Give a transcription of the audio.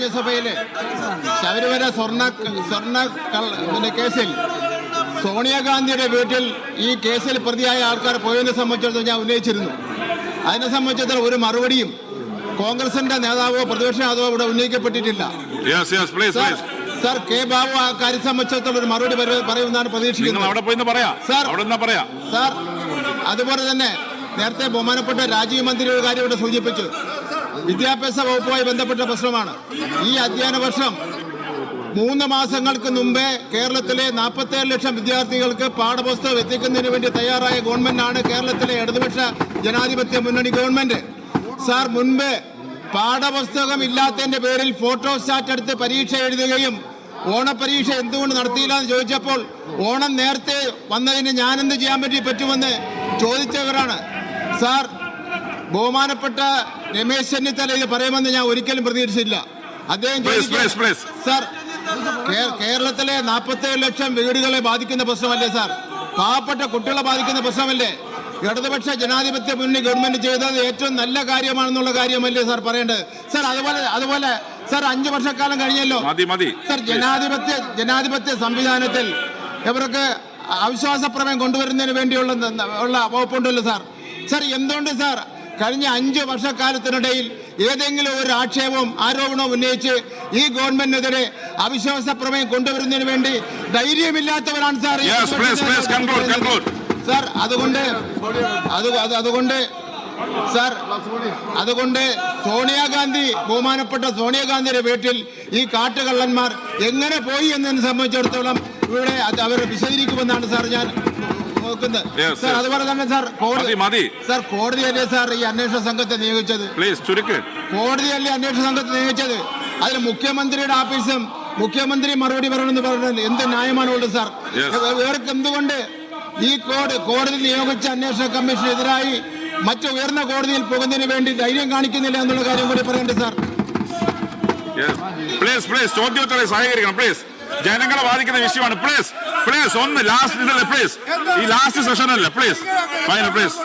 നിയമസഭയിലെ ശബരിമല സ്വർണ്ണ കേസിൽ സോണിയാഗാന്ധിയുടെ വീട്ടിൽ ഈ കേസിൽ പ്രതിയായ ആൾക്കാർ പോയതിനെ സംബന്ധിച്ചിടത്തോളം ഞാൻ ഉന്നയിച്ചിരുന്നു. അതിനെ സംബന്ധിച്ചിടത്തോളം ഒരു മറുപടിയും കോൺഗ്രസിന്റെ നേതാവോ പ്രതിപക്ഷ നേതാവോ ഇവിടെ ഉന്നയിക്കപ്പെട്ടിട്ടില്ല. സർ, കെ ബാബു ആ കാര്യം സംബന്ധിച്ചിടത്തോളം ഒരു മറുപടി പറയുമെന്നാണ് പ്രതീക്ഷിക്കുന്നത്. സാർ, അതുപോലെ തന്നെ നേരത്തെ ബഹുമാനപ്പെട്ട രാജീവ് മന്ത്രി ഒരു കാര്യം ഇവിടെ സൂചിപ്പിച്ചു. വിദ്യാഭ്യാസ വകുപ്പുമായി ബന്ധപ്പെട്ട പ്രശ്നമാണ്. ഈ അധ്യയന വർഷം 3 മാസങ്ങൾക്ക് മുമ്പേ കേരളത്തിലെ 47 ലക്ഷം വിദ്യാർത്ഥികൾക്ക് പാഠപുസ്തകം എത്തിക്കുന്നതിന് വേണ്ടി തയ്യാറായ ഗവൺമെന്റാണ് കേരളത്തിലെ ഇടതുപക്ഷ ജനാധിപത്യ മുന്നണി ഗവൺമെന്റ്. സാർ, മുൻപ് പാഠപുസ്തകം ഇല്ലാത്തതിന്റെ പേരിൽ ഫോട്ടോസ്റ്റാറ്റ് എടുത്ത് പരീക്ഷ എഴുതുകയും ഓണപരീക്ഷ എന്തുകൊണ്ട് നടത്തിയില്ല എന്ന് ചോദിച്ചപ്പോൾ ഓണം നേരത്തെ വന്നതിന് ഞാനെന്ത് ചെയ്യാൻ പറ്റുമെന്ന് ചോദിച്ചവരാണ്. സാർ, ബഹുമാനപ്പെട്ട രമേശ് ചെന്നിത്തല ഇത് പറയുമെന്ന് ഞാൻ ഒരിക്കലും പ്രതീക്ഷിച്ചില്ല. അദ്ദേഹം സാർ, കേരളത്തിലെ 47 ലക്ഷം വീടുകളെ ബാധിക്കുന്ന പ്രശ്നമല്ലേ സാർ? പാവപ്പെട്ട കുട്ടികളെ ബാധിക്കുന്ന പ്രശ്നമല്ലേ? ഇടതുപക്ഷ ജനാധിപത്യ മുന്നണി ഗവൺമെന്റ് ചെയ്തത് ഏറ്റവും നല്ല കാര്യമാണെന്നുള്ള കാര്യമല്ലേ സാർ പറയേണ്ടത്? സാർ, അതുപോലെ സാർ 5 വർഷക്കാലം കഴിഞ്ഞല്ലോ സാർ. ജനാധിപത്യ സംവിധാനത്തിൽ ഇവർക്ക് അവിശ്വാസ പ്രമേയം കൊണ്ടുവരുന്നതിന് വേണ്ടിയുള്ള വകുപ്പുണ്ടല്ലോ സാർ. സാർ, എന്തുകൊണ്ട് സാർ കഴിഞ്ഞ 5 വർഷക്കാലത്തിനിടയിൽ ഏതെങ്കിലും ഒരു ആരോപണവും ഉന്നയിച്ച് ഈ ഗവൺമെന്റിനെതിരെ അവിശ്വാസ പ്രമേയം കൊണ്ടുവരുന്നതിന് വേണ്ടി ധൈര്യമില്ലാത്തവരാണ് സാർ. സാർ, അതുകൊണ്ട് ബഹുമാനപ്പെട്ട സോണിയാഗാന്ധിയുടെ വീട്ടിൽ ഈ കാട്ടുകള്ളന്മാർ എങ്ങനെ പോയി എന്നതിനെ സംബന്ധിച്ചിടത്തോളം ഇവിടെ അവർ വിശദീകരിക്കുമെന്നാണ് സാർ ഞാൻ നോക്കുന്നത്. സാർ, അതുപോലെ തന്നെ സാർ കോടതിയല്ലേ സാർ ഈ അന്വേഷണ സംഘത്തെ നിയോഗിച്ചത്? കോടതിയല്ലേ അന്വേഷണ സംഘത്തെ നിയോഗിച്ചത്? അതിൽ മുഖ്യമന്ത്രിയുടെ ഓഫീസും മുഖ്യമന്ത്രി മറുപടി പറയണമെന്ന് പറഞ്ഞാൽ എന്ത് ന്യായമാണുള്ളത് സാർ? ഇവർക്ക് എന്തുകൊണ്ട് ഈ കോടതി നിയോഗിച്ച അന്വേഷണ കമ്മീഷനെതിരായി മറ്റു ഉയർന്ന കോടതിയിൽ പോകുന്നതിന് വേണ്ടി ധൈര്യം കാണിക്കുന്നില്ല എന്നുള്ള കാര്യം കൂടി പറയണ്ടേ സാർ? ജനങ്ങളെ ബാധിക്കുന്ന വിഷയമാണ്. പ്ലീസ് ഒന്ന് ലാസ്റ്റ് സെഷൻ അല്ലേ? Please final please.